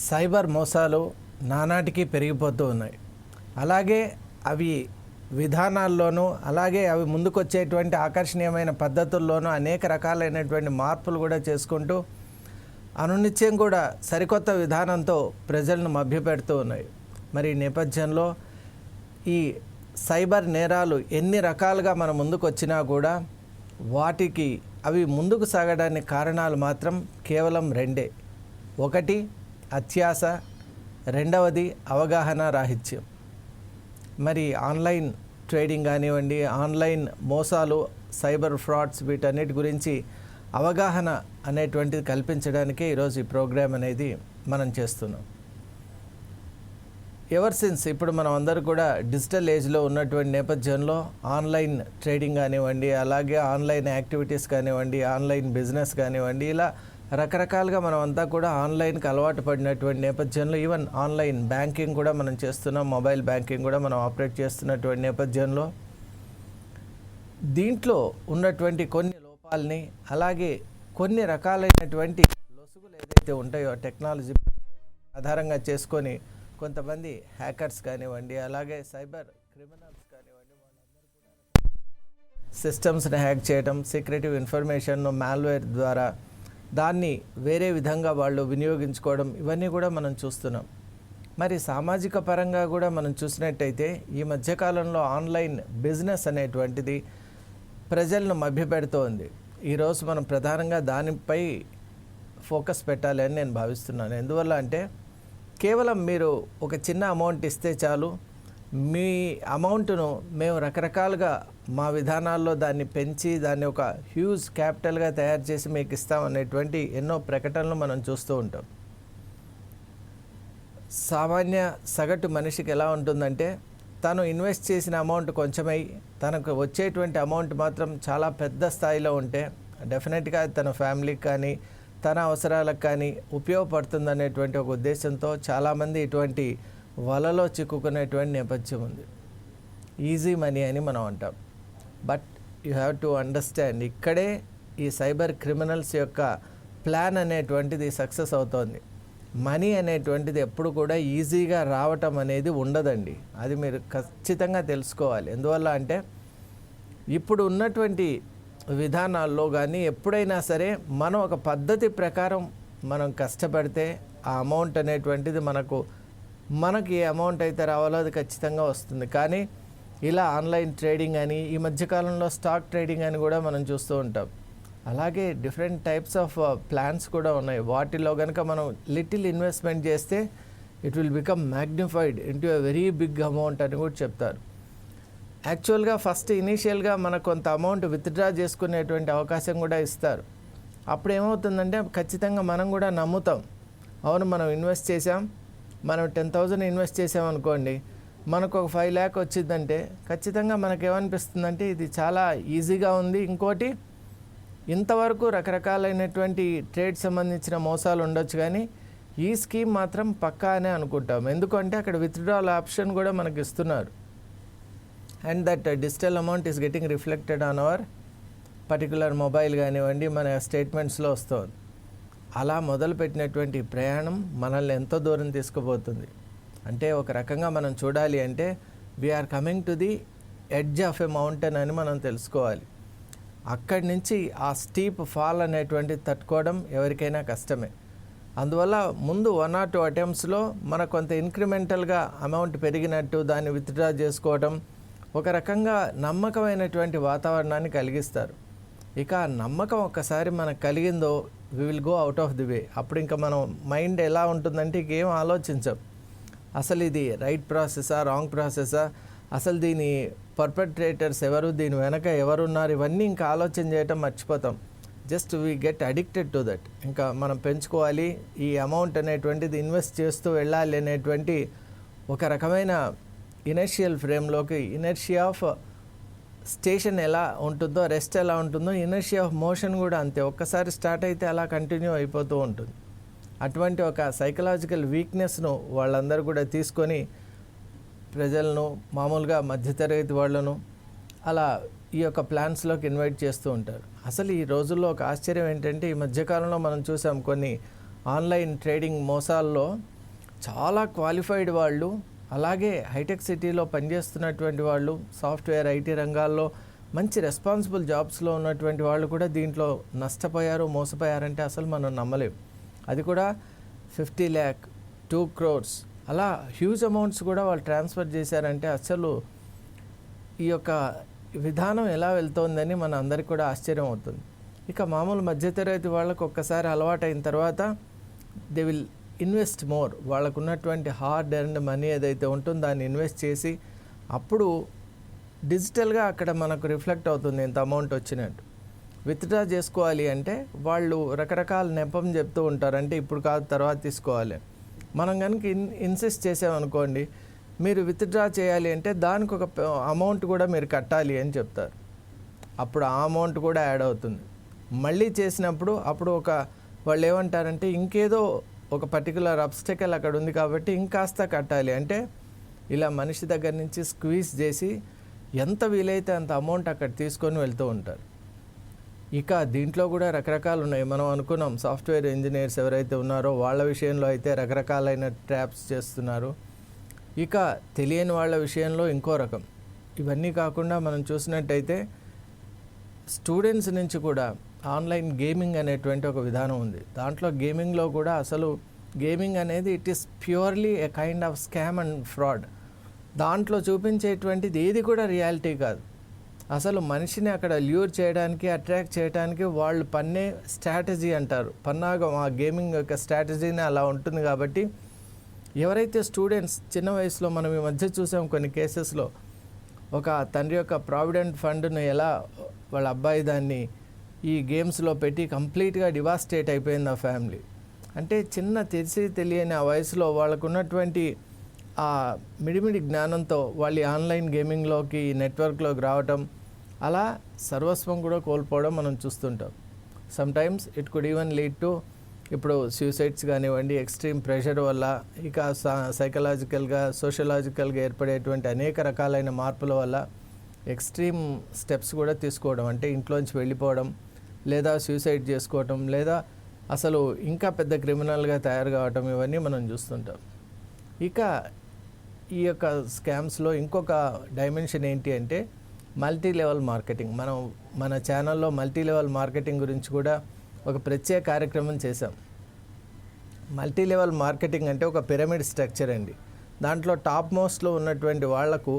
Cyber మోసాలు నానాటికి పెరిగిపోతూ ఉన్నాయి. అలాగే అవి విధానాల్లోనూ, అలాగే అవి ముందుకొచ్చేటువంటి ఆకర్షణీయమైన పద్ధతుల్లోనూ అనేక రకాలైనటువంటి మార్పులు కూడా చేసుకుంటూ అనునిత్యం కూడా సరికొత్త విధానంతో ప్రజలను మభ్యపెడుతూ ఉన్నాయి. మరి ఈ నేపథ్యంలో ఈ సైబర్ నేరాలు ఎన్ని రకాలుగా మన ముందుకు వచ్చినా కూడా వాటికి అవి ముందుకు సాగడానికి కారణాలు మాత్రం కేవలం రెండే. ఒకటి అత్యాశ, రెండవది అవగాహన రాహిత్యం. మరి ఆన్లైన్ ట్రేడింగ్ కానివ్వండి, ఆన్లైన్ మోసాలు, సైబర్ ఫ్రాడ్స్, వీటన్నిటి గురించి అవగాహన అనేటువంటిది కల్పించడానికే ఈరోజు ఈ ప్రోగ్రాం అనేది మనం చేస్తున్నాం. ఎవర్ సిన్స్ ఇప్పుడు మనం అందరూ కూడా డిజిటల్ ఏజ్లో ఉన్నటువంటి నేపథ్యంలో ఆన్లైన్ ట్రేడింగ్ కానివ్వండి, అలాగే ఆన్లైన్ యాక్టివిటీస్ కానివ్వండి, ఆన్లైన్ బిజినెస్ కానివ్వండి, ఇలా రకరకాలుగా మనం అంతా కూడా ఆన్లైన్కి అలవాటు పడినటువంటి నేపథ్యంలో ఈవెన్ ఆన్లైన్ బ్యాంకింగ్ కూడా మనం చేస్తున్నాం, మొబైల్ బ్యాంకింగ్ కూడా మనం ఆపరేట్ చేస్తున్నటువంటి నేపథ్యంలో దీంట్లో ఉన్నటువంటి కొన్ని లోపాలని, అలాగే కొన్ని రకాలైనటువంటి లొసుగులు ఏదైతే ఉంటాయో టెక్నాలజీ ఆధారంగా చేసుకొని కొంతమంది హ్యాకర్స్ కానివ్వండి, అలాగే సైబర్ క్రిమినల్స్ కానివ్వండి, వాళ్ళందరూ కూడా సిస్టమ్స్ని హ్యాక్ చేయడం, సీక్రెటివ్ ఇన్ఫర్మేషన్ మాల్వేర్ ద్వారా దాన్ని వేరే విధంగా వాళ్ళు వినియోగించుకోవడం, ఇవన్నీ కూడా మనం చూస్తున్నాం. మరి సామాజిక పరంగా కూడా మనం చూసినట్టయితే ఈ మధ్యకాలంలో ఆన్లైన్ బిజినెస్ అనేటువంటిది ప్రజలను మభ్యపెడుతోంది. ఈరోజు మనం ప్రధానంగా దానిపై ఫోకస్ పెట్టాలి అని నేను భావిస్తున్నాను. ఎందువల్ల అంటే కేవలం మీరు ఒక చిన్న అమౌంట్ ఇస్తే చాలు, మీ అమౌంట్ను మేము రకరకాలుగా మా విధానాల్లో దాన్ని పెంచి దాన్ని ఒక హ్యూజ్ క్యాపిటల్గా తయారు చేసి మీకు ఇస్తామనేటువంటి ఎన్నో ప్రకటనలు మనం చూస్తూ ఉంటాం. సామాన్య సగటు మనిషికి ఎలా ఉంటుందంటే తను ఇన్వెస్ట్ చేసిన అమౌంట్ కొంచెమై తనకు వచ్చేటువంటి అమౌంట్ మాత్రం చాలా పెద్ద స్థాయిలో ఉంటే డెఫినెట్గా తన ఫ్యామిలీకి కానీ తన అవసరాలకు కానీ ఉపయోగపడుతుందనేటువంటి ఒక ఉద్దేశంతో చాలామంది ఇటువంటి వలలో చిక్కుకునేటువంటి నేపథ్యం ఉంది. ఈజీ మనీ అని మనం అంటాం. But you have to understand, ఇక్కడే ఈ సైబర్ క్రిమినల్స్ యొక్క ప్లాన్ అనేటువంటిది సక్సెస్ అవుతోంది. మనీ అనేటువంటిది ఎప్పుడు కూడా ఈజీగా రావటం అనేది ఉండదండి. అది మీరు ఖచ్చితంగా తెలుసుకోవాలి. ఎందువల్ల అంటే ఇప్పుడు ఉన్నటువంటి విధానాల్లో కానీ ఎప్పుడైనా సరే మనం ఒక పద్ధతి ప్రకారం మనం కష్టపడితే ఆ అమౌంట్ అనేటువంటిది మనకి ఏ అమౌంట్ అయితే రావాలో అది ఖచ్చితంగా వస్తుంది. కానీ ఇలా ఆన్లైన్ ట్రేడింగ్ అని, ఈ మధ్యకాలంలో స్టాక్ ట్రేడింగ్ అని కూడా మనం చూస్తూ ఉంటాం. అలాగే డిఫరెంట్ టైప్స్ ఆఫ్ ప్లాన్స్ కూడా ఉన్నాయి. వాటిలో కనుక మనం లిటిల్ ఇన్వెస్ట్మెంట్ చేస్తే it will become magnified into a very big amount అని కూడా చెప్తారు. యాక్చువల్గా ఫస్ట్ ఇనీషియల్గా మనకు కొంత అమౌంట్ విత్డ్రా చేసుకునేటువంటి అవకాశం కూడా ఇస్తారు. అప్పుడు ఏమవుతుందంటే ఖచ్చితంగా మనం కూడా నమ్ముతాం, అవును మనం ఇన్వెస్ట్ చేసాం, మనం 10,000 ఇన్వెస్ట్ చేసాం అనుకోండి, మనకు ఒక 5 lakh వచ్చిందంటే ఖచ్చితంగా మనకేమనిపిస్తుందంటే ఇది చాలా ఈజీగా ఉంది. ఇంకోటి, ఇంతవరకు రకరకాలైనటువంటి ట్రేడ్ సంబంధించిన మోసాలు ఉండొచ్చు, కానీ ఈ స్కీమ్ మాత్రం పక్కా అనే అనుకుంటాం. ఎందుకంటే అక్కడ విత్డ్రాల్ ఆప్షన్ కూడా మనకి ఇస్తున్నారు. And that digital amount is getting reflected on hour particular mobile కానివ్వండి, మన స్టేట్మెంట్స్లో వస్తుంది. అలా మొదలుపెట్టినటువంటి ప్రయాణం మనల్ని ఎంతో దూరం తీసుకుపోతుంది. అంటే ఒక రకంగా మనం చూడాలి అంటే we are coming to the edge of a mountain అని మనం తెలుసుకోవాలి. అక్కడి నుంచి ఆ స్టీప్ ఫాల్ అనేటువంటి తట్టుకోవడం ఎవరికైనా కష్టమే. అందువల్ల ముందు 1 or 2 అటెంప్ట్స్లో మనకు కొంత ఇంక్రిమెంటల్గా అమౌంట్ పెరిగినట్టు దాన్ని విత్డ్రా చేసుకోవడం ఒక రకంగా నమ్మకమైనటువంటి వాతావరణాన్ని కలిగిస్తారు. ఇక నమ్మకం ఒక్కసారి మనకు కలిగిందో we will go out of the way. అప్పుడు ఇంకా మనం మైండ్ ఎలా ఉంటుందంటే ఇంకేం ఆలోచించాం, అసలు ఇది రైట్ ప్రాసెసా, రాంగ్ ప్రాసెసా, అసలు దీని పర్పెట్రేటర్స్ ఎవరు, దీని వెనక ఎవరున్నారు, ఇవన్నీ ఇంకా ఆలోచన చేయటం మర్చిపోతాం. Just we get addicted to that. ఇంకా మనం పెంచుకోవాలి, ఈ అమౌంట్ అనేటువంటిది ఇన్వెస్ట్ చేస్తూ వెళ్ళాలి అనేటువంటి ఒక రకమైన ఇనర్షియల్ ఫ్రేమ్లోకి, ఇనర్షియా ఆఫ్ స్టేషన్ ఎలా ఉంటుందో, రెస్ట్ ఎలా ఉంటుందో, ఇనర్షియా ఆఫ్ మోషన్ కూడా అంతే. ఒక్కసారి స్టార్ట్ అయితే అలా కంటిన్యూ అయిపోతూ ఉంటుంది. అటువంటి ఒక సైకలాజికల్ వీక్నెస్ను వాళ్ళందరూ కూడా తీసుకొని ప్రజలను, మామూలుగా మధ్యతరగతి వాళ్ళను అలా ఈ యొక్క ప్లాన్స్లోకి ఇన్వైట్ చేస్తూ ఉంటారు. అసలు ఈ రోజుల్లో ఒక ఆశ్చర్యం ఏంటంటే ఈ మధ్యకాలంలో మనం చూసాం కొన్ని ఆన్లైన్ ట్రేడింగ్ మోసాల్లో చాలా క్వాలిఫైడ్ వాళ్ళు, అలాగే హైటెక్ సిటీలో పనిచేస్తున్నటువంటి వాళ్ళు, సాఫ్ట్వేర్ ఐటీ రంగాల్లో మంచి రెస్పాన్సిబుల్ జాబ్స్లో ఉన్నటువంటి వాళ్ళు కూడా దీంట్లో నష్టపోయారు, మోసపోయారంటే అసలు మనం నమ్మలేం. అది కూడా 50 lakh, 2 crores అలా హ్యూజ్ అమౌంట్స్ కూడా వాళ్ళు ట్రాన్స్ఫర్ చేశారంటే అసలు ఈ యొక్క విధానం ఎలా వెళ్తోందని మన అందరికీ కూడా ఆశ్చర్యం అవుతుంది. ఇక మామూలు మధ్యతరగతి వాళ్ళకు ఒక్కసారి అలవాటు అయిన తర్వాత దే విల్ ఇన్వెస్ట్ మోర్. వాళ్ళకు ఉన్నటువంటి హార్డ్ ఎర్న్డ్ మనీ ఏదైతే ఉంటుందో దాన్ని ఇన్వెస్ట్ చేసి అప్పుడు డిజిటల్గా అక్కడ మనకు రిఫ్లెక్ట్ అవుతుంది ఎంత అమౌంట్ వచ్చినట్టు. విత్డ్రా చేసుకోవాలి అంటే వాళ్ళు రకరకాల నెపం చెప్తూ ఉంటారు, అంటే ఇప్పుడు కాదు తర్వాత తీసుకోవాలి. మనం కనుక ఇన్సిస్ట్ చేసామనుకోండి, మీరు విత్డ్రా చేయాలి అంటే దానికి ఒక అమౌంట్ కూడా మీరు కట్టాలి అని చెప్తారు. అప్పుడు ఆ అమౌంట్ కూడా యాడ్ అవుతుంది. మళ్ళీ చేసినప్పుడు అప్పుడు వాళ్ళు ఏమంటారంటే ఇంకేదో ఒక పర్టికులర్ అబ్స్టెకల్ అక్కడ ఉంది కాబట్టి ఇంకాస్త కట్టాలి. అంటే ఇలా మనిషి దగ్గర నుంచి స్క్వీజ్ చేసి ఎంత వీలైతే అంత అమౌంట్ అక్కడ తీసుకొని వెళ్తూ ఉంటారు. ఇక దీంట్లో కూడా రకరకాలు ఉన్నాయి. మనం అనుకున్నాం సాఫ్ట్వేర్ ఇంజనీర్స్ ఎవరైతే ఉన్నారో వాళ్ళ విషయంలో అయితే రకరకాలైన ట్రాప్స్ చేస్తున్నారు. ఇక తెలియని వాళ్ళ విషయంలో ఇంకో రకం. ఇవన్నీ కాకుండా మనం చూసినట్టయితే స్టూడెంట్స్ నుంచి కూడా ఆన్లైన్ గేమింగ్ అనేటువంటి ఒక విధానం ఉంది. దాంట్లో గేమింగ్లో కూడా అసలు గేమింగ్ అనేది it is purely A kind of scam and fraud. దాంట్లో చూపించేటువంటిది ఏది కూడా రియాలిటీ కాదు. అసలు మనిషిని అక్కడ ల్యూర్ చేయడానికి, అట్రాక్ట్ చేయడానికి వాళ్ళు పన్నే స్ట్రాటజీ అంటారు. పన్నాగం ఆ గేమింగ్ యొక్క స్ట్రాటజీనే అలా ఉంటుంది. కాబట్టి ఎవరైతే స్టూడెంట్స్ చిన్న వయసులో మనం ఈ మధ్య చూసాం కొన్ని కేసెస్లో ఒక తండ్రి యొక్క ప్రావిడెంట్ ఫండ్ను ఎలా వాళ్ళ అబ్బాయి దాన్ని ఈ గేమ్స్లో పెట్టి కంప్లీట్గా డివాస్టేట్ అయిపోయింది ఆ ఫ్యామిలీ. అంటే చిన్న తెలియని ఆ వయసులో వాళ్ళకు ఉన్నటువంటి ఆ మిడిమిడి జ్ఞానంతో వాళ్ళు ఆన్లైన్ గేమింగ్లోకి నెట్వర్క్లోకి రావటం, అలా సర్వస్వం కూడా కోల్పోవడం మనం చూస్తుంటాం. Sometimes it could even lead to ఇప్పుడు సూసైడ్స్ కానివ్వండి, ఎక్స్ట్రీమ్ ప్రెషర్ వల్ల, ఇక సైకలాజికల్గా సోషలాజికల్గా ఏర్పడేటువంటి అనేక రకాలైన మార్పుల వల్ల ఎక్స్ట్రీమ్ స్టెప్స్ కూడా తీసుకోవడం, అంటే ఇంట్లోంచి వెళ్ళిపోవడం, లేదా సూసైడ్ చేసుకోవటం, లేదా అసలు ఇంకా పెద్ద క్రిమినల్గా తయారు కావటం, ఇవన్నీ మనం చూస్తుంటాం. ఇక ఈ యొక్క స్కామ్స్లో ఇంకొక డైమెన్షన్ ఏంటి అంటే మల్టీ లెవెల్ మార్కెటింగ్. మనం మన ఛానల్లో మల్టీ లెవెల్ మార్కెటింగ్ గురించి కూడా ఒక ప్రత్యేక కార్యక్రమం చేశాం. మల్టీ లెవెల్ మార్కెటింగ్ అంటే ఒక పిరమిడ్ స్ట్రక్చర్ అండి. దాంట్లో టాప్ మోస్ట్లో ఉన్నటువంటి వాళ్లకు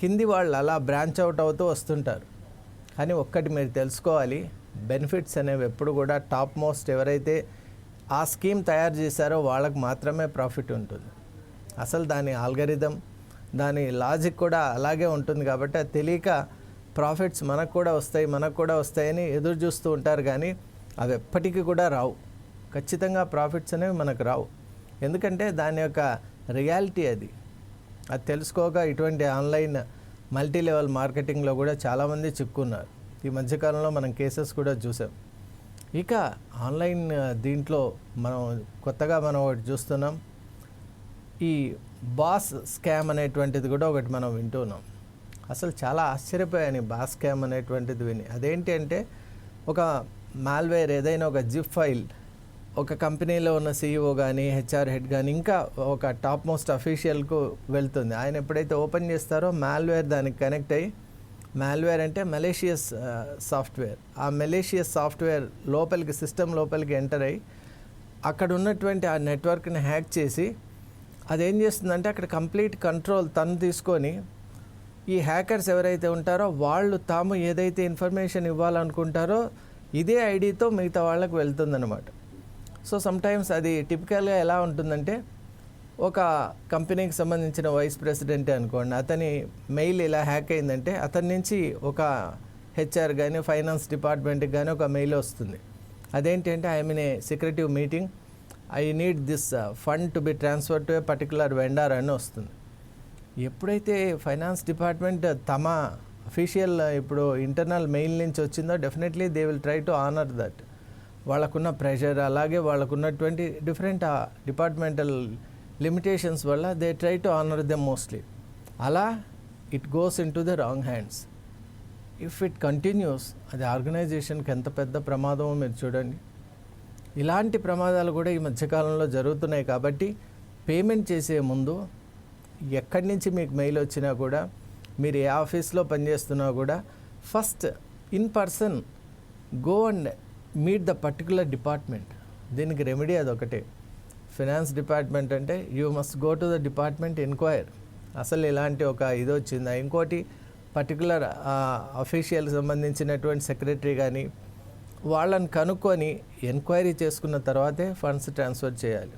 కింది వాళ్ళు అలా బ్రాంచ్ అవుట్ అవుతూ వస్తుంటారు. కానీ ఒక్కటి మీరు తెలుసుకోవాలి, బెనిఫిట్స్ అనేవి ఎప్పుడు కూడా టాప్ మోస్ట్ ఎవరైతే ఆ స్కీమ్ తయారు చేశారో వాళ్ళకు మాత్రమే ప్రాఫిట్ ఉంటుంది. అసలు దాని ఆల్గరిథం, దాని లాజిక్ కూడా అలాగే ఉంటుంది. కాబట్టి అది తెలియక ప్రాఫిట్స్ మనకు కూడా వస్తాయని ఎదురు చూస్తూ ఉంటారు. కానీ అవి ఎప్పటికీ కూడా రావు. ఖచ్చితంగా ప్రాఫిట్స్ అనేవి మనకు రావు. ఎందుకంటే దాని యొక్క రియాలిటీ అది తెలుసుకోక ఇటువంటి ఆన్లైన్ మల్టీ లెవెల్ మార్కెటింగ్లో కూడా చాలామంది చిక్కున్నారు. ఈ మధ్యకాలంలో మనం కేసెస్ కూడా చూసాం. ఇక ఆన్లైన్ దీంట్లో కొత్తగా మనం ఒకటి చూస్తున్నాం. ఈ బాస్ స్కామ్ అనేటువంటిది కూడా ఒకటి మనం వింటున్నాం. అసలు చాలా ఆశ్చర్యపోయాను బాస్ స్కామ్ అనేటువంటిది విని. అదేంటి అంటే ఒక మాల్వేర్, ఏదైనా ఒక జిప్ ఫైల్ ఒక కంపెనీలో ఉన్న CEO కానీ HR హెడ్ కానీ ఇంకా ఒక టాప్ మోస్ట్ అఫీషియల్కు వెళ్తుంది. ఆయన ఎప్పుడైతే ఓపెన్ చేస్తారో మాల్వేర్ దానికి కనెక్ట్ అయ్యి, మాల్వేర్ అంటే మలేషియస్ సాఫ్ట్వేర్, ఆ మలేషియస్ సాఫ్ట్వేర్ సిస్టమ్ లోపలికి ఎంటర్ అయ్యి అక్కడ ఉన్నటువంటి ఆ నెట్వర్క్ని హ్యాక్ చేసి అదేం చేస్తుందంటే అక్కడ కంప్లీట్ కంట్రోల్ తను తీసుకొని ఈ హ్యాకర్స్ ఎవరైతే ఉంటారో వాళ్ళు తాము ఏదైతే ఇన్ఫర్మేషన్ ఇవ్వాలనుకుంటారో ఇదే ఐడితో మిగతా వాళ్ళకు వెళ్తుందన్నమాట. సో సమ్టైమ్స్ అది టిపికల్గా ఎలా ఉంటుందంటే ఒక కంపెనీకి సంబంధించిన వైస్ ప్రెసిడెంటే అనుకోండి, అతని మెయిల్ ఇలా హ్యాక్ అయిందంటే అతని నుంచి ఒక HR కానీ ఫైనాన్స్ డిపార్ట్మెంట్కి కానీ ఒక మెయిల్ వస్తుంది. అదేంటి అంటే I mean a secretive meeting, I need this fund to be transfer to a particular vendor అని వస్తుంది. ఎప్పుడైతే ఫైనాన్స్ డిపార్ట్మెంట్ తమ అఫీషియల్ ఇప్పుడు ఇంటర్నల్ మెయిల్ నుంచి వచ్చిందో definitely they will try to honour that. వాళ్ళకున్న ప్రెషర్, అలాగే వాళ్ళకున్నటువంటి డిఫరెంట్ డిపార్ట్మెంటల్ లిమిటేషన్స్ వల్ల they try to honour them mostly. అలా it goes in to the wrong hands. If it continues, అది ఆర్గనైజేషన్కి ఎంత పెద్ద ప్రమాదమో మీరు చూడండి. ఇలాంటి ప్రమాదాలు కూడా ఈ మధ్యకాలంలో జరుగుతున్నాయి. కాబట్టి పేమెంట్ చేసే ముందు ఎక్కడి నుంచి మీకు మెయిల్ వచ్చినా కూడా, మీరు ఏ ఆఫీస్లో పనిచేస్తున్నా కూడా, first in person go and meet the particular department. దీనికి రెమెడీ అదొకటే. ఫినాన్స్ డిపార్ట్మెంట్ అంటే you must go to the department enquire, అసలు ఇలాంటి ఒక ఇది వచ్చిందా. ఇంకోటి పర్టికులర్ అఫీషియల్కి సంబంధించినటువంటి సెక్రటరీ కానీ వాళ్ళని కనుక్కొని ఎంక్వైరీ చేసుకున్న తర్వాతే ఫండ్స్ ట్రాన్స్ఫర్ చేయాలి.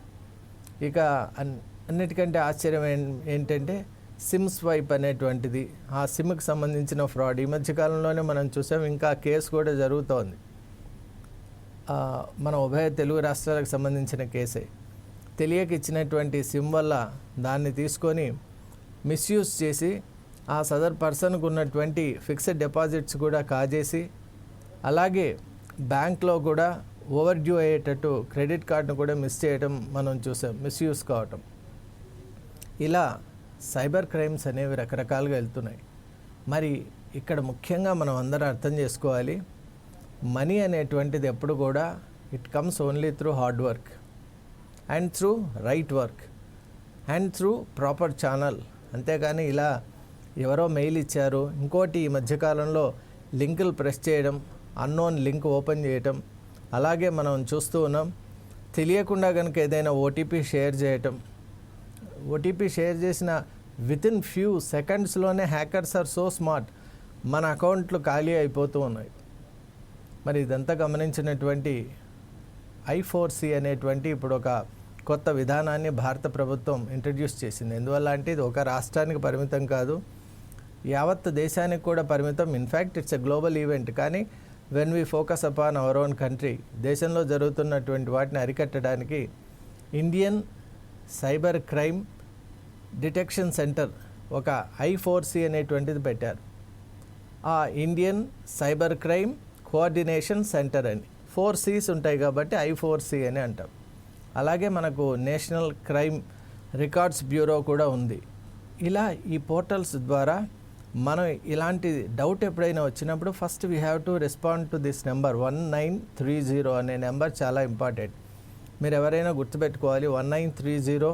ఇక అన్నిటికంటే ఆశ్చర్యం ఏంటంటే సిమ్ స్వైప్ అనేటువంటిది, ఆ సిమ్కి సంబంధించిన ఫ్రాడ్. ఈ మధ్యకాలంలోనే మనం చూసాం, ఇంకా కేసు కూడా జరుగుతోంది. మన ఉభయ తెలుగు రాష్ట్రాలకు సంబంధించిన కేసే. తెలియక ఇచ్చినటువంటి సిమ్ వల్ల దాన్ని తీసుకొని మిస్యూజ్ చేసి ఆ సదర్ పర్సన్కు ఉన్నటువంటి ఫిక్స్డ్ డిపాజిట్స్ కూడా కాజేసి, అలాగే బ్యాంక్లో కూడా ఓవర్ డ్యూ అయ్యేటట్టు క్రెడిట్ కార్డును కూడా మిస్ చేయడం మనం చూసాం, మిస్యూజ్ కావటం. ఇలా సైబర్ క్రైమ్స్ అనేవి రకరకాలుగా వెళ్తున్నాయి. మరి ఇక్కడ ముఖ్యంగా మనం అందరం అర్థం చేసుకోవాలి, మనీ అనేటువంటిది ఎప్పుడు కూడా it comes only through hard work and through right work and through proper channel. అంతేగాని ఇలా ఎవరో మెయిల్ ఇచ్చారు, ఇంకోటి ఈ మధ్యకాలంలో లింకులు ప్రెస్ చేయడం, అన్నోన్ లింక్ ఓపెన్ చేయటం, అలాగే మనం చూస్తూ ఉన్నాం తెలియకుండా కనుక ఏదైనా ఓటీపీ షేర్ చేయటం. ఓటీపీ షేర్ చేసిన వితిన్ ఫ్యూ సెకండ్స్లోనే హ్యాకర్స్ ఆర్ సో స్మార్ట్, మన అకౌంట్లు ఖాళీ అయిపోతూ ఉన్నాయి. మరి ఇదంతా గమనించినటువంటి I4C అనేటువంటి ఇప్పుడు ఒక కొత్త విధానాన్ని భారత ప్రభుత్వం ఇంట్రడ్యూస్ చేసింది. ఎందువల్ల అంటే ఇది ఒక రాష్ట్రానికి పరిమితం కాదు, యావత్ దేశానికి కూడా పరిమితం. In fact it's a global event. కానీ when we focus upon our own country, దేశంలో జరుగుతున్నటువంటి వాటిని అరికట్టడానికి Indian cyber crime detection centre ఒక I4C అనేటువంటిది పెట్టారు. ఆ Indian cyber crime coordination centre అని 4 C's ఉంటాయి కాబట్టి I4C అని అంటాం. అలాగే మనకు నేషనల్ క్రైమ్ రికార్డ్స్ బ్యూరో కూడా ఉంది. ఇలా ఈ పోర్టల్స్ ద్వారా మనం ఇలాంటి డౌట్ ఎప్పుడైనా వచ్చినప్పుడు first we have to respond to this number 1930 అనే నెంబర్ చాలా ఇంపార్టెంట్. మీరు ఎవరైనా గుర్తుపెట్టుకోవాలి, 1930.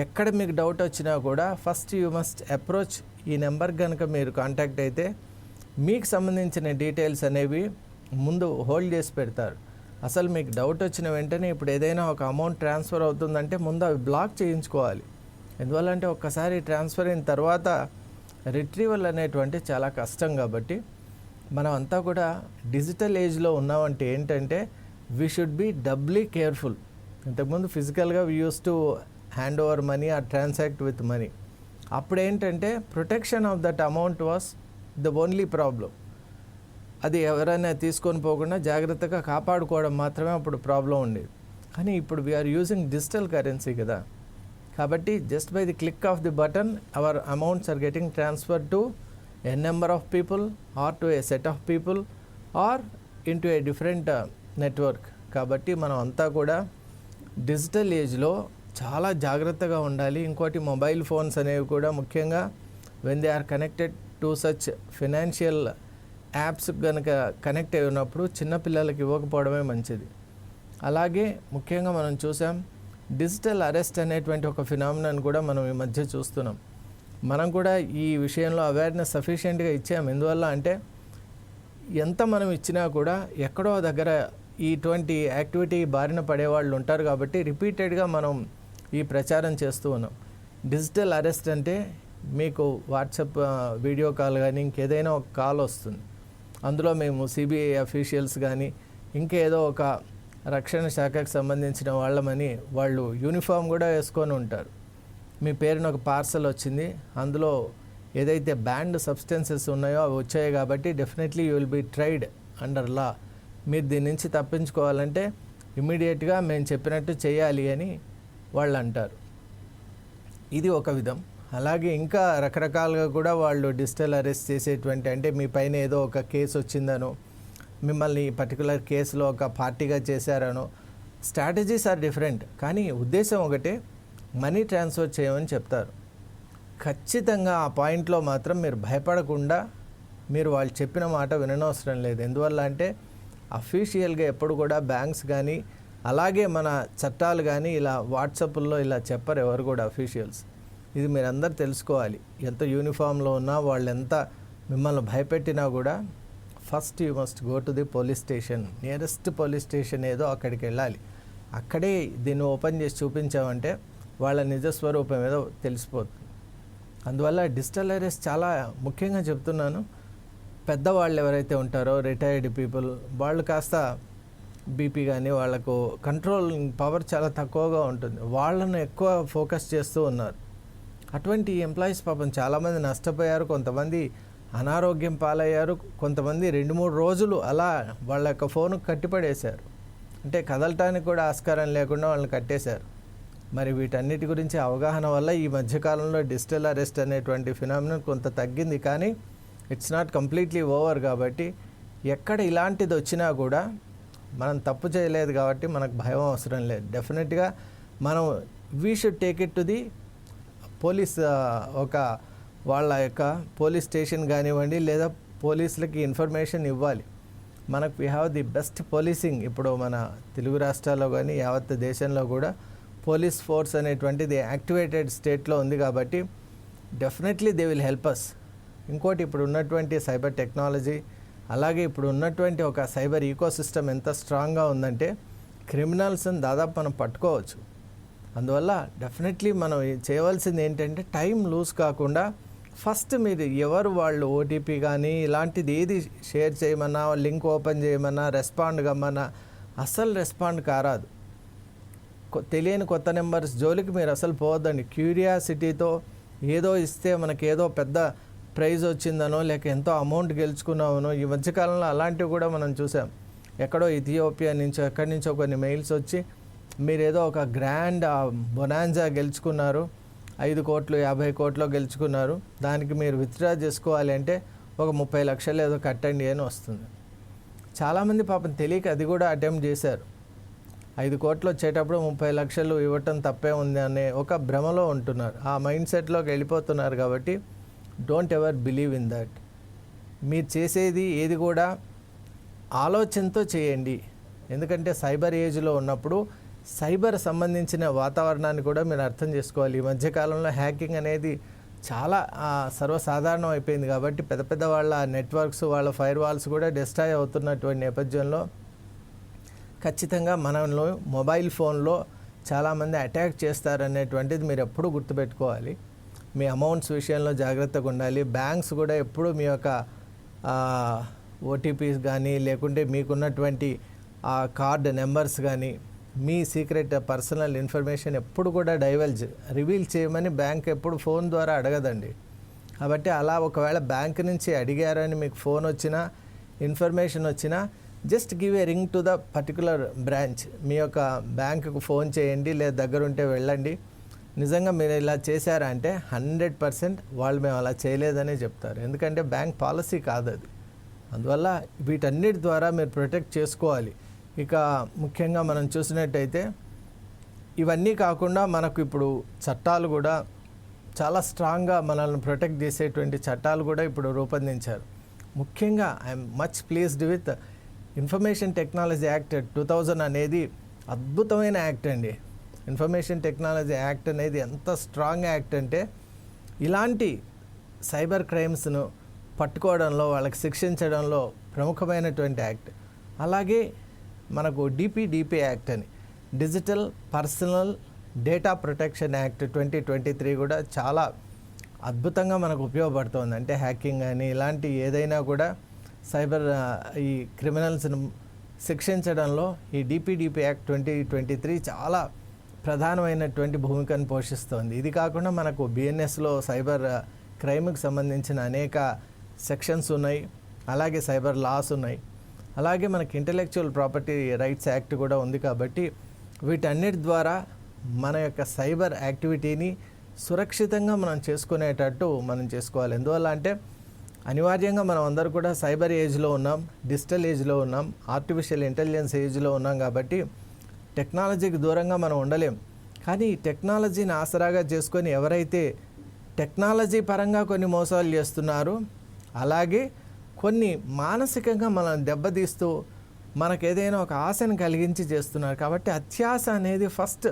ఎక్కడ మీకు డౌట్ వచ్చినా కూడా ఫస్ట్ యూ మస్ట్ అప్రోచ్ ఈ నెంబర్ కనుక మీరు కాంటాక్ట్ అయితే మీకు సంబంధించిన డీటెయిల్స్ అనేవి ముందు హోల్డ్ చేసి పెడతారు. అసలు మీకు డౌట్ వచ్చిన వెంటనే ఇప్పుడు ఏదైనా ఒక అమౌంట్ ట్రాన్స్ఫర్ అవుతుందంటే ముందు అవి బ్లాక్ చేయించుకోవాలి. ఎందువల్లంటే ఒక్కసారి ట్రాన్స్ఫర్ అయిన తర్వాత రిట్రీవల్ అనేటువంటి చాలా కష్టం. కాబట్టి మనం అంతా కూడా డిజిటల్ ఏజ్లో ఉన్నామంటే ఏంటంటే we should be doubly careful. ఇంతకుముందు ఫిజికల్గా we use to hand over money or transact with money. అప్పుడు ఏంటంటే protection of that amount was the only problem. అది ఎవరైనా తీసుకొని పోకుండా జాగ్రత్తగా కాపాడుకోవడం మాత్రమే అప్పుడు ప్రాబ్లం ఉండేది. కానీ ఇప్పుడు వీఆర్ యూజింగ్ డిజిటల్ కరెన్సీ కదా, కాబట్టి just by the click of the button our amounts are getting transfer to a number of people or to a set of people or in to a different network. కాబట్టి మనం అంతా కూడా digital ఏజ్లో చాలా జాగ్రత్తగా ఉండాలి. ఇంకోటి మొబైల్ ఫోన్స్ అనేవి కూడా ముఖ్యంగా when they are connected to such financial apps కనుక కనెక్ట్ అయి ఉన్నప్పుడు చిన్నపిల్లలకి ఇవ్వకపోవడమే మంచిది. అలాగే ముఖ్యంగా మనం చూసాం డిజిటల్ అరెస్ట్ అనేటువంటి ఒక ఫినామినాన్ని కూడా మనం ఈ మధ్య చూస్తున్నాం. మనం కూడా ఈ విషయంలో అవేర్నెస్ సఫిషియెంట్గా ఇచ్చాం. ఎందువల్ల అంటే ఎంత మనం ఇచ్చినా కూడా ఎక్కడో దగ్గర ఇటువంటి యాక్టివిటీ బారిన పడేవాళ్ళు ఉంటారు. కాబట్టి రిపీటెడ్గా మనం ఈ ప్రచారం చేస్తూ ఉన్నాం. డిజిటల్ అరెస్ట్ అంటే మీకు వాట్సాప్ వీడియో కాల్ కానీ ఇంకేదైనా ఒక కాల్ వస్తుంది, అందులో మేము సిబిఐ అఫీషియల్స్ కానీ ఇంకేదో ఒక రక్షణ శాఖకు సంబంధించిన వాళ్ళమని వాళ్ళు యూనిఫామ్ కూడా వేసుకొని ఉంటారు. మీ పేరున ఒక పార్సల్ వచ్చింది, అందులో ఏదైతే బ్యాండ్ సబ్స్టెన్సెస్ ఉన్నాయో అవి వచ్చాయి కాబట్టి definitely you will be tried under law. మీరు దీని నుంచి తప్పించుకోవాలంటే ఇమ్మీడియట్గా మేము చెప్పినట్టు చేయాలి అని వాళ్ళు అంటారు. ఇది ఒక విధం. అలాగే ఇంకా రకరకాలుగా కూడా వాళ్ళు డిజిటల్ అరెస్ట్ చేసేటువంటి, అంటే మీ పైన ఏదో ఒక కేసు వచ్చిందనో, మిమ్మల్ని పర్టికులర్ కేసులో ఒక పార్టీగా చేశారనో, స్ట్రాటజీస్ ఆర్ డిఫరెంట్. కానీ ఉద్దేశం ఒకటే, మనీ ట్రాన్స్ఫర్ చేయమని చెప్తారు. ఖచ్చితంగా ఆ పాయింట్లో మాత్రం మీరు భయపడకుండా మీరు వాళ్ళు చెప్పిన మాట విననవసరం లేదు. ఎందువల్ల అంటే అఫీషియల్గా ఎప్పుడు కూడా బ్యాంక్స్ కానీ అలాగే మన చట్టాలు కానీ ఇలా వాట్సాప్లో ఇలా చెప్పరు ఎవరు కూడా అఫీషియల్స్. ఇది మీరందరూ తెలుసుకోవాలి. ఎంత యూనిఫామ్లో ఉన్నా వాళ్ళు ఎంత మిమ్మల్ని భయపెట్టినా కూడా first you must go to the police station. Nearest police station ఏదో అక్కడికి వెళ్ళాలి. అక్కడే దీన్ని ఓపెన్ చేసి చూపించామంటే వాళ్ళ నిజస్వరూపం ఏదో తెలిసిపోతుంది. అందువల్ల డిజిటల్ అరెస్ట్ చాలా ముఖ్యంగా చెప్తున్నాను. పెద్దవాళ్ళు ఎవరైతే ఉంటారో రిటైర్డ్ పీపుల్, వాళ్ళు కాస్త బీపీ కానీ వాళ్ళకు కంట్రోల్ పవర్ చాలా తక్కువగా ఉంటుంది, వాళ్ళను ఎక్కువ ఫోకస్ చేస్తూ ఉన్నారు. అటువంటి ఎంప్లాయీస్ పాపం చాలామంది నష్టపోయారు, కొంతమంది అనారోగ్యం పాలయ్యారు, కొంతమంది 2-3 రోజులు అలా వాళ్ళ యొక్క ఫోను కట్టిపడేశారు. అంటే కదలటానికి కూడా ఆస్కారం లేకుండా వాళ్ళని కట్టేశారు. మరి వీటన్నిటి గురించి అవగాహన వల్ల ఈ మధ్యకాలంలో డిజిటల్ అరెస్ట్ అనేటువంటి ఫినామినన్ కొంత తగ్గింది. కానీ ఇట్స్ నాట్ కంప్లీట్లీ ఓవర్. కాబట్టి ఎక్కడ ఇలాంటిది వచ్చినా కూడా మనం తప్పు చేయలేదు కాబట్టి మనకు భయం అవసరం లేదు. డెఫినెట్గా మనం we should take it to the police, ఒక వాళ్ళ యొక్క పోలీస్ స్టేషన్ కానివ్వండి, లేదా పోలీసులకి ఇన్ఫర్మేషన్ ఇవ్వాలి. మనకు we have the best policing. ఇప్పుడు మన తెలుగు రాష్ట్రాల్లో కానీ యావత్ దేశంలో కూడా పోలీస్ ఫోర్స్ అనేటువంటిది యాక్టివేటెడ్ స్టేట్లో ఉంది. కాబట్టి definitely they will help us. ఇంకోటి, ఇప్పుడు ఉన్నటువంటి సైబర్ టెక్నాలజీ, అలాగే ఇప్పుడు ఉన్నటువంటి ఒక సైబర్ ఈకోసిస్టమ్ ఎంత స్ట్రాంగ్గా ఉందంటే క్రిమినల్స్ని దాదాపు మనం పట్టుకోవచ్చు. అందువల్ల డెఫినెట్లీ మనం చేయవలసింది ఏంటంటే టైం లూజ్ కాకుండా ఫస్ట్ మీరు ఎవరు వాళ్ళు ఓటీపీ కానీ ఇలాంటిది ఏది షేర్ చేయమన్నా, లింక్ ఓపెన్ చేయమన్నా, రెస్పాండ్ కమ్మన్నా అస్సలు రెస్పాండ్ కారాదు. తెలియని కొత్త నెంబర్స్ జోలికి మీరు అసలు పోవద్దండి. క్యూరియాసిటీతో ఏదో ఇస్తే మనకి ఏదో పెద్ద ప్రైజ్ వచ్చిందనో లేక ఎంతో అమౌంట్ గెలుచుకున్నామనో, ఈ మధ్యకాలంలో అలాంటివి కూడా మనం చూసాం. ఎక్కడో ఇథియోపియా నుంచో ఎక్కడి నుంచో కొన్ని మెయిల్స్ వచ్చి మీరేదో ఒక గ్రాండ్ బొనాన్జా గెలుచుకున్నారు, 5 కోట్లు 50 కోట్లు గెలుచుకున్నారు, దానికి మీరు విత్డ్రా చేసుకోవాలి అంటే ఒక 30 లక్షలు ఏదో కట్టండి అని వస్తుంది. చాలామంది పాపం తెలియక అది కూడా అటెంప్ట్ చేశారు. 5 కోట్లు వచ్చేటప్పుడు 30 లక్షలు ఇవ్వటం తప్పే ఉంది అనే ఒక భ్రమలో ఉంటున్నారు. ఆ మైండ్ సెట్లోకి వెళ్ళిపోతున్నారు. కాబట్టి don't ever believe in that. మీరు చేసేది ఏది కూడా ఆలోచనతో చేయండి. ఎందుకంటే సైబర్ ఏజ్లో ఉన్నప్పుడు సైబర్ సంబంధించిన వాతావరణాన్ని కూడా మీరు అర్థం చేసుకోవాలి. ఈ మధ్యకాలంలో హ్యాకింగ్ అనేది చాలా సర్వసాధారణం అయిపోయింది. కాబట్టి పెద్ద పెద్ద వాళ్ళ నెట్వర్క్స్, వాళ్ళ ఫైర్ వాల్స్ కూడా డిస్ట్రాయ్ అవుతున్నటువంటి నేపథ్యంలో ఖచ్చితంగా మనలో మొబైల్ ఫోన్లో చాలామంది అటాక్ చేస్తారనేటువంటిది మీరు ఎప్పుడూ గుర్తుపెట్టుకోవాలి. మీ అమౌంట్స్ విషయంలో జాగ్రత్తగా ఉండాలి. బ్యాంక్స్ కూడా ఎప్పుడు మీ యొక్క ఓటీపీస్ కానీ లేకుంటే మీకున్నటువంటి ఆ కార్డ్ నెంబర్స్ కానీ మీ సీక్రెట్ పర్సనల్ ఇన్ఫర్మేషన్ ఎప్పుడు కూడా రివీల్ చేయమని బ్యాంక్ ఎప్పుడు ఫోన్ ద్వారా అడగదండి. కాబట్టి అలా ఒకవేళ బ్యాంక్ నుంచి అడిగారని మీకు ఫోన్ వచ్చినా, ఇన్ఫర్మేషన్ వచ్చినా, just give a ring to the particular branch. మీ యొక్క బ్యాంకుకు ఫోన్ చేయండి, లేదా దగ్గరుంటే వెళ్ళండి. నిజంగా మీరు ఇలా చేశారా అంటే 100% వాళ్ళు మేము అలా చేయలేదనే చెప్తారు. ఎందుకంటే బ్యాంక్ పాలసీ కాదు అది. అందువల్ల వీటన్నిటి ద్వారా మీరు ప్రొటెక్ట్ చేసుకోవాలి. ఇక ముఖ్యంగా మనం చూసినట్టయితే ఇవన్నీ కాకుండా మనకు ఇప్పుడు చట్టాలు కూడా చాలా స్ట్రాంగ్గా మనల్ని ప్రొటెక్ట్ చేసేటువంటి చట్టాలు కూడా ఇప్పుడు రూపొందించారు. ముఖ్యంగా I'm much pleased with information technology act 2000 అనేది అద్భుతమైన యాక్ట్ అండి. ఇన్ఫర్మేషన్ టెక్నాలజీ యాక్ట్ అనేది ఎంత స్ట్రాంగ్ యాక్ట్ అంటే ఇలాంటి సైబర్ క్రైమ్స్ను పట్టుకోవడంలో, వాళ్ళకి శిక్షించడంలో ప్రముఖమైనటువంటి యాక్ట్. అలాగే మనకు డిపి యాక్ట్ అని, digital personal data protection act 2023 కూడా చాలా అద్భుతంగా మనకు ఉపయోగపడుతుంది. అంటే హ్యాకింగ్ కానీ ఇలాంటి ఏదైనా కూడా సైబర్ ఈ క్రిమినల్స్ను శిక్షించడంలో ఈ డిపి యాక్ట్ 2023 చాలా ప్రధానమైనటువంటి భూమికను పోషిస్తోంది. ఇది కాకుండా మనకు బిఎన్ఎస్లో సైబర్ క్రైమ్కి సంబంధించిన అనేక సెక్షన్స్ ఉన్నాయి. అలాగే సైబర్ లాస్ ఉన్నాయి. అలాగే మనకి ఇంటలెక్చువల్ ప్రాపర్టీ రైట్స్ యాక్ట్ కూడా ఉంది. కాబట్టి వీటన్నిటి ద్వారా మన యొక్క సైబర్ యాక్టివిటీని సురక్షితంగా మనం చేసుకునేటట్టు మనం చేసుకోవాలి. ఎందువల్ల అంటే అనివార్యంగా మనం అందరూ కూడా సైబర్ ఏజ్లో ఉన్నాం, డిజిటల్ ఏజ్లో ఉన్నాం, ఆర్టిఫిషియల్ ఇంటెలిజెన్స్ ఏజ్లో ఉన్నాం. కాబట్టి టెక్నాలజీకి దూరంగా మనం ఉండలేం. కానీ ఈ టెక్నాలజీని ఆసరాగా చేసుకొని ఎవరైతే టెక్నాలజీ పరంగా కొన్ని మోసాలు చేస్తున్నారు, అలాగే కొన్ని మానసికంగా మనం దెబ్బతీస్తూ మనకు ఏదైనా ఒక ఆశను కలిగించి చేస్తున్నారు. కాబట్టి అత్యాశ అనేది ఫస్ట్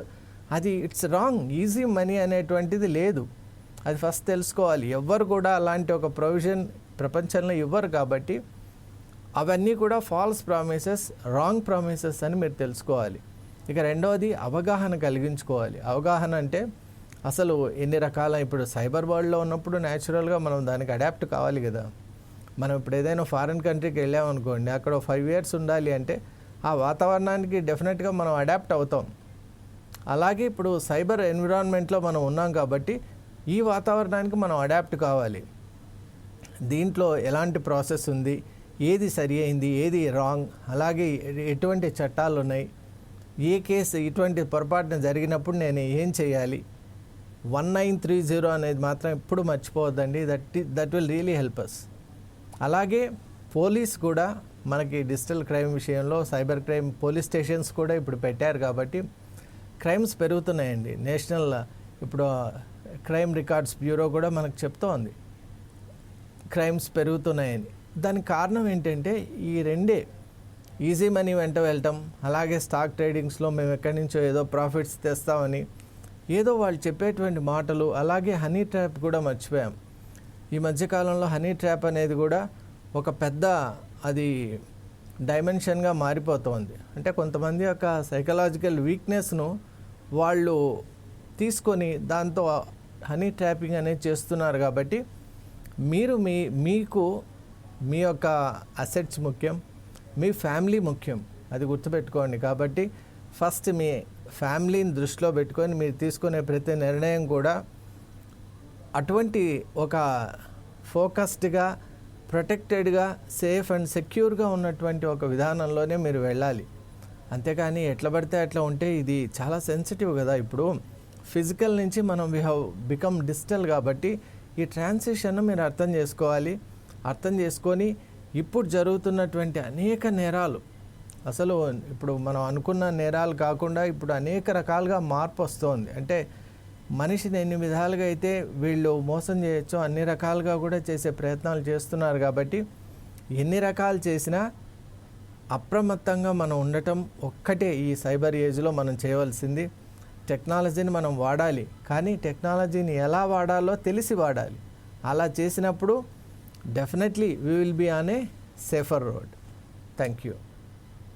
అది ఇట్స్ రాంగ్. ఈజీ మనీ అనేటువంటిది లేదు, అది ఫస్ట్ తెలుసుకోవాలి. ఎవ్వరు కూడా అలాంటి ఒక ప్రొవిజన్ ప్రపంచంలో ఇవ్వరు. కాబట్టి అవన్నీ కూడా ఫాల్స్ ప్రామిసెస్, రాంగ్ ప్రామిసెస్ అని మీరు తెలుసుకోవాలి. ఇక రెండవది అవగాహన కలిగించుకోవాలి. అవగాహన అంటే అసలు ఎన్ని రకాల, ఇప్పుడు సైబర్ వరల్డ్లో ఉన్నప్పుడు న్యాచురల్గా మనం దానికి అడాప్ట్ కావాలి కదా. మనం ఇప్పుడు ఏదైనా ఫారిన్ కంట్రీకి వెళ్ళామనుకోండి, అక్కడ 5 years ఉండాలి అంటే ఆ వాతావరణానికి డెఫినెట్గా మనం అడాప్ట్ అవుతాం. అలాగే ఇప్పుడు సైబర్ ఎన్విరాన్మెంట్లో మనం ఉన్నాం కాబట్టి ఈ వాతావరణానికి మనం అడాప్ట్ కావాలి. దీంట్లో ఎలాంటి ప్రాసెస్ ఉంది, ఏది సరి అయింది, ఏది రాంగ్, అలాగే ఎటువంటి చట్టాలు ఉన్నాయి, ఏ కేసు ఇటువంటి పొరపాటున జరిగినప్పుడు నేను ఏం చేయాలి. 1930 అనేది మాత్రం ఎప్పుడు మర్చిపోవద్దండి. That will really help us. అలాగే పోలీస్ కూడా మనకి డిజిటల్ క్రైమ్ విషయంలో సైబర్ క్రైమ్ పోలీస్ స్టేషన్స్ కూడా ఇప్పుడు పెట్టారు. కాబట్టి క్రైమ్స్ పెరుగుతున్నాయండి. నేషనల్ ఇప్పుడు క్రైమ్ రికార్డ్స్ బ్యూరో కూడా మనకు చెప్తోంది క్రైమ్స్ పెరుగుతున్నాయని. దానికి కారణం ఏంటంటే ఈ రెండే, ఈజీ మనీ వెంట వెళ్ళటం, అలాగే స్టాక్ ట్రేడింగ్స్లో మేము ఎక్కడి నుంచో ఏదో ప్రాఫిట్స్ తెస్తామని ఏదో వాళ్ళు చెప్పేటువంటి మాటలు, అలాగే హనీ ట్రాప్ కూడా మర్చిపోయాం. ఈ మధ్యకాలంలో హనీ ట్రాప్ అనేది కూడా ఒక పెద్ద అది డైమెన్షన్గా మారిపోతుంది. అంటే కొంతమంది యొక్క సైకలాజికల్ వీక్నెస్ను వాళ్ళు తీసుకొని దాంతో హనీ ట్రాపింగ్ అనేది చేస్తున్నారు. కాబట్టి మీరు మీకు మీ యొక్క అసెట్స్ ముఖ్యం, మీ ఫ్యామిలీ ముఖ్యం, అది గుర్తుపెట్టుకోండి. కాబట్టి ఫస్ట్ మీ ఫ్యామిలీని దృష్టిలో పెట్టుకొని మీరు తీసుకునే ప్రతి నిర్ణయం కూడా అటువంటి ఒక ఫోకస్డ్గా, ప్రొటెక్టెడ్గా, సేఫ్ అండ్ సెక్యూర్గా ఉన్నటువంటి ఒక విధానంలోనే మీరు వెళ్ళాలి. అంతేకాని ఎట్లా పడితే అట్లా ఉంటే ఇది చాలా సెన్సిటివ్ కదా. ఇప్పుడు ఫిజికల్ నుంచి మనం వీ హ్యావ్ బికమ్ డిజిటల్. కాబట్టి ఈ ట్రాన్సిషన్ మీరు అర్థం చేసుకోవాలి. అర్థం చేసుకొని ఇప్పుడు జరుగుతున్నటువంటి అనేక నేరాలు, అసలు ఇప్పుడు మనం అనుకున్న నేరాలు కాకుండా ఇప్పుడు అనేక రకాలుగా మార్పు వస్తుంది. అంటే మనిషిని ఎన్ని విధాలుగా అయితే వీళ్ళు మోసం చేయొచ్చో అన్ని రకాలుగా కూడా చేసే ప్రయత్నాలు చేస్తున్నారు. కాబట్టి ఎన్ని రకాలు చేసినా అప్రమత్తంగా మనం ఉండటం ఒక్కటే ఈ సైబర్ ఏజ్లో మనం చేయవలసింది. టెక్నాలజీని మనం వాడాలి, కానీ టెక్నాలజీని ఎలా వాడాలో తెలిసి వాడాలి. అలా చేసినప్పుడు definitely we will be on a safer road. Thank you.